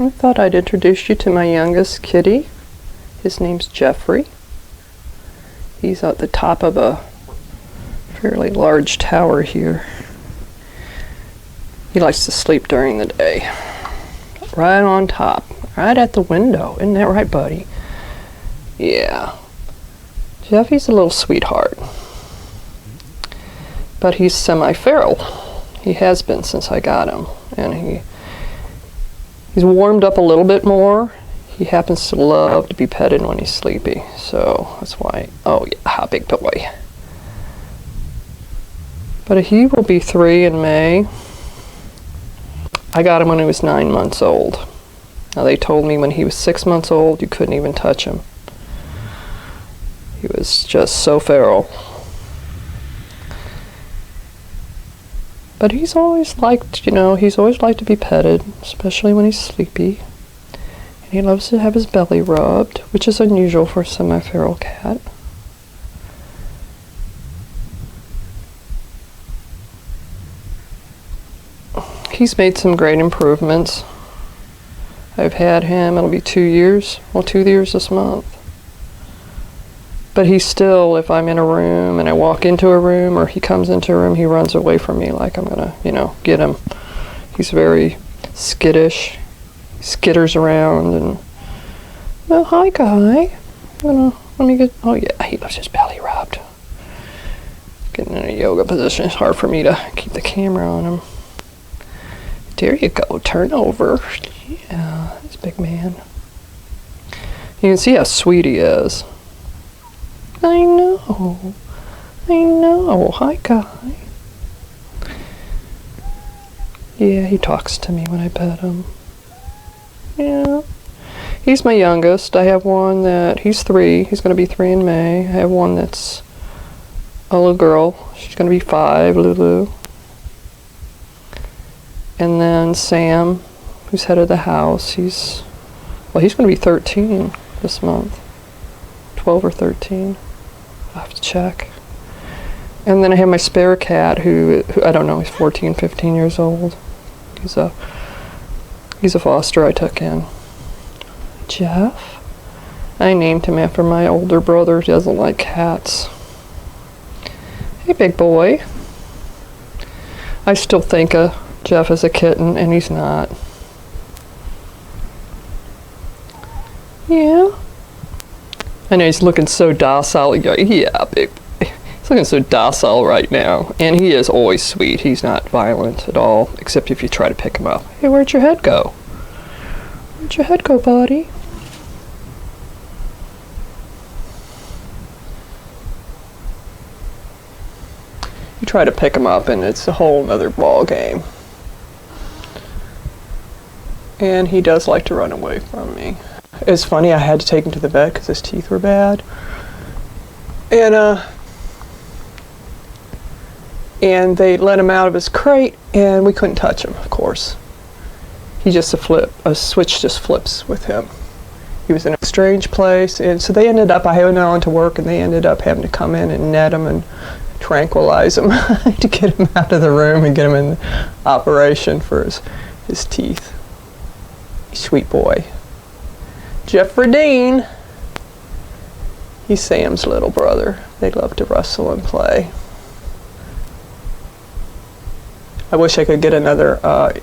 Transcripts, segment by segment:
I thought I'd introduce you to my youngest kitty. His name's Jeffrey. He's at the top of a fairly large tower here. He likes to sleep during the day. Right on top, right at the window. Isn't that right, buddy? Yeah. Jeffy's a little sweetheart. But he's semi-feral. He has been since I got him. And he's warmed up a little bit more. He happens to love to be petted when he's sleepy. So that's why, oh yeah, big boy. But he will be 3 in May. I got him when he was 9 months old. Now they told me when he was 6 months old, you couldn't even touch him. He was just so feral. But he's always liked, he's always liked to be petted, especially when he's sleepy. And he loves to have his belly rubbed, which is unusual for a semi-feral cat. He's made some great improvements. I've had him, it'll be 2 years, 2 years this month. But he's still, if I'm in a room and I walk into a room or he comes into a room, he runs away from me like I'm gonna, get him. He's very skittish. He skitters around and, well, hi guy. Let me get, oh yeah, he loves his belly rubbed. Getting in a yoga position, it's hard for me to keep the camera on him. There you go, turn over. Yeah, this big man. You can see how sweet he is. I know. Hi, guy. Yeah, he talks to me when I pet him. Yeah. He's my youngest. I have one he's 3. He's going to be 3 in May. I have one that's a little girl. She's going to be 5, Lulu. And then Sam, who's head of the house, he's going to be 13 this month. 12 or 13. I'll have to check. And then I have my spare cat who I don't know, he's 14, 15 years old. He's a foster I took in. Jeff. I named him after my older brother who doesn't like cats. Hey, big boy. I still think Jeff is a kitten, and he's not. Yeah. I know he's looking so docile. Yeah, big. He's looking so docile right now, and he is always sweet. He's not violent at all, except if you try to pick him up. Hey, where'd your head go? Where'd your head go, buddy? You try to pick him up, and it's a whole other ball game. And he does like to run away from me. It's funny, I had to take him to the vet because his teeth were bad. And they let him out of his crate, and we couldn't touch him, of course. He just a switch just flips with him. He was in a strange place, and so they ended up, I went on to work, and they ended up having to come in and net him and tranquilize him to get him out of the room and get him in operation for his teeth. Sweet boy. Jeffrey Dean. He's Sam's little brother. They love to wrestle and play. I wish I could get another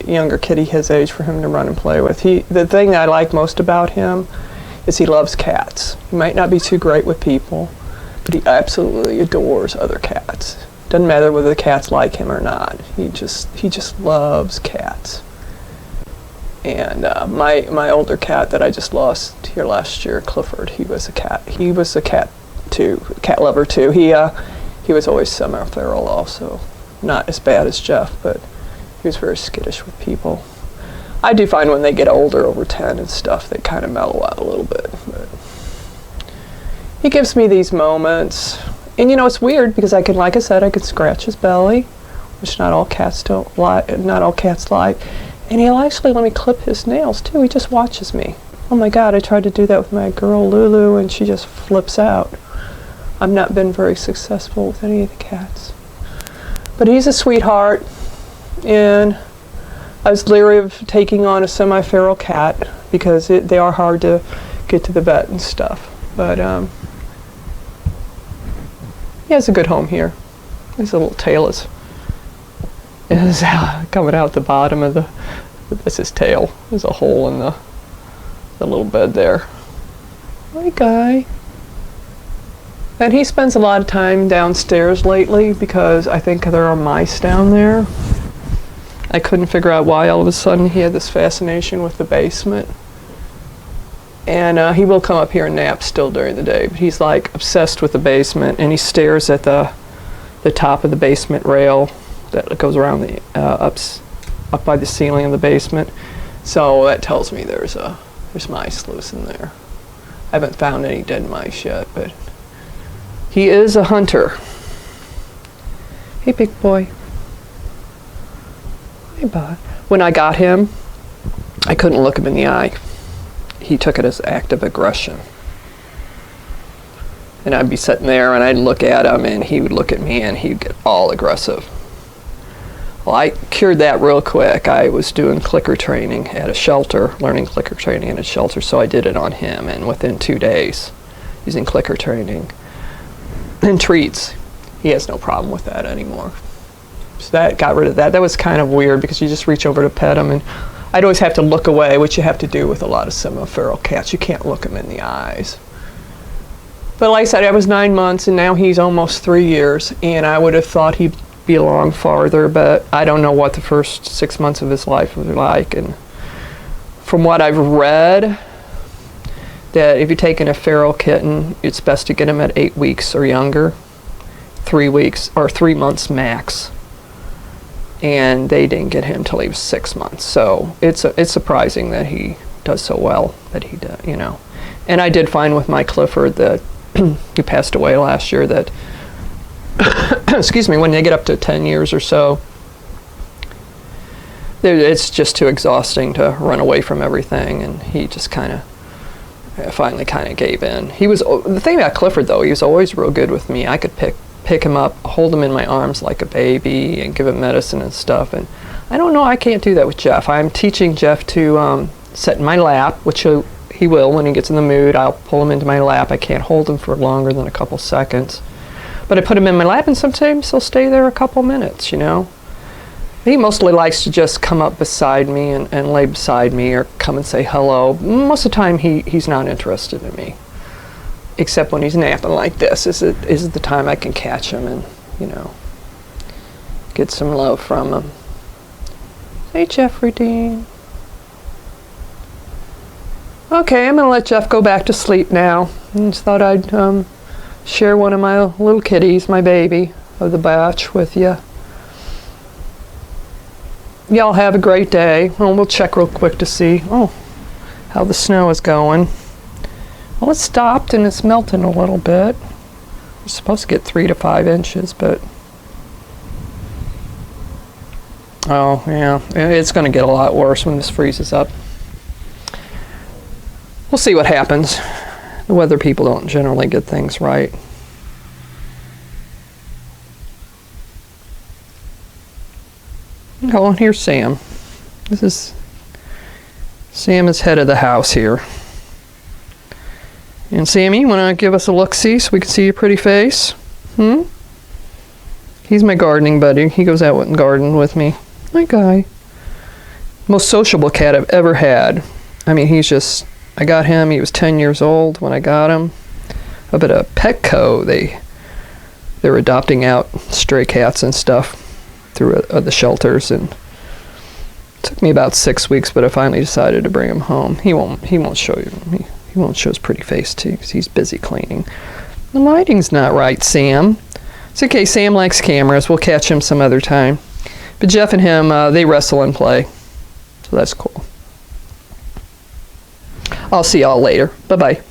younger kitty his age for him to run and play with. The thing I like most about him is he loves cats. He might not be too great with people, but he absolutely adores other cats. Doesn't matter whether the cats like him or not. He just loves cats. And my older cat that I just lost here last year, Clifford, he was a cat too, cat lover too. He was always semi-feral also. Not as bad as Jeff, but he was very skittish with people. I do find when they get older, over 10 and stuff, they kind of mellow out a little bit. But he gives me these moments. And it's weird because like I said, I could scratch his belly, which not all cats like. And he'll actually let me clip his nails too. He just watches me. Oh my God, I tried to do that with my girl Lulu and she just flips out. I've not been very successful with any of the cats. But he's a sweetheart, and I was leery of taking on a semi-feral cat because they are hard to get to the vet and stuff. But he has a good home here. His little tail is coming out the bottom of that's his tail. There's a hole in the little bed there. Hi, Guy. And he spends a lot of time downstairs lately because I think there are mice down there. I couldn't figure out why all of a sudden he had this fascination with the basement. And he will come up here and nap still during the day, but he's like obsessed with the basement, and he stares at the top of the basement rail that goes around the up by the ceiling of the basement. So that tells me there's mice loose in there. I haven't found any dead mice yet, but he is a hunter. Hey, big boy. Hey, bud. When I got him, I couldn't look him in the eye. He took it as active aggression. And I'd be sitting there and I'd look at him and he would look at me and he'd get all aggressive. Well, I cured that real quick. I was doing clicker training at a shelter, learning clicker training at a shelter, so I did it on him, and within 2 days, using clicker training and treats, he has no problem with that anymore. So that got rid of that. That was kind of weird because you just reach over to pet him and I'd always have to look away, which you have to do with a lot of semi-feral cats. You can't look them in the eyes. But like I said, I was 9 months and now he's almost 3 years, and I would have thought he'd be along farther, but I don't know what the first 6 months of his life was like. And from what I've read, that if you're taking a feral kitten, it's best to get him at 8 weeks or younger, 3 weeks or 3 months max. And they didn't get him till he was 6 months. So it's surprising that he does so well, that he did, you know. And I did find with my Clifford that he passed away last year that excuse me, when they get up to 10 years or so, it's just too exhausting to run away from everything, and he just finally gave in. The thing about Clifford though, he was always real good with me. I could pick him up, hold him in my arms like a baby, and give him medicine and stuff. And I don't know, I can't do that with Jeff. I'm teaching Jeff to sit in my lap, which he will when he gets in the mood. I'll pull him into my lap. I can't hold him for longer than a couple seconds. But I put him in my lap, and sometimes he'll stay there a couple minutes, you know. He mostly likes to just come up beside me and lay beside me or come and say hello. Most of the time, he's not interested in me, except when he's napping like this. This is the time I can catch him and, you know, get some love from him. Hey, Jeffrey Dean. Okay, I'm going to let Jeff go back to sleep now. I just thought I'd share one of my little kitties, my baby of the batch, with you. Y'all have a great day. Well, we'll check real quick to see how the snow is going. Well, it stopped and it's melting a little bit. We're supposed to get 3 to 5 inches, but oh yeah, it's going to get a lot worse when this freezes up. We'll see what happens. The weather people don't generally get things right. Oh, and here's Sam. Sam is head of the house here. And Sammy, you want to give us a look-see so we can see your pretty face? He's my gardening buddy. He goes out and garden with me. Hi, Guy. Most sociable cat I've ever had. I mean, I got him, he was 10 years old when I got him. Up at a Petco, they're adopting out stray cats and stuff through the shelters, and it took me about 6 weeks, but I finally decided to bring him home. He won't show you. He won't show his pretty face to you because he's busy cleaning. The lighting's not right, Sam. It's okay, Sam likes cameras. We'll catch him some other time. But Jeff and him, they wrestle and play. So that's cool. I'll see y'all later. Bye-bye.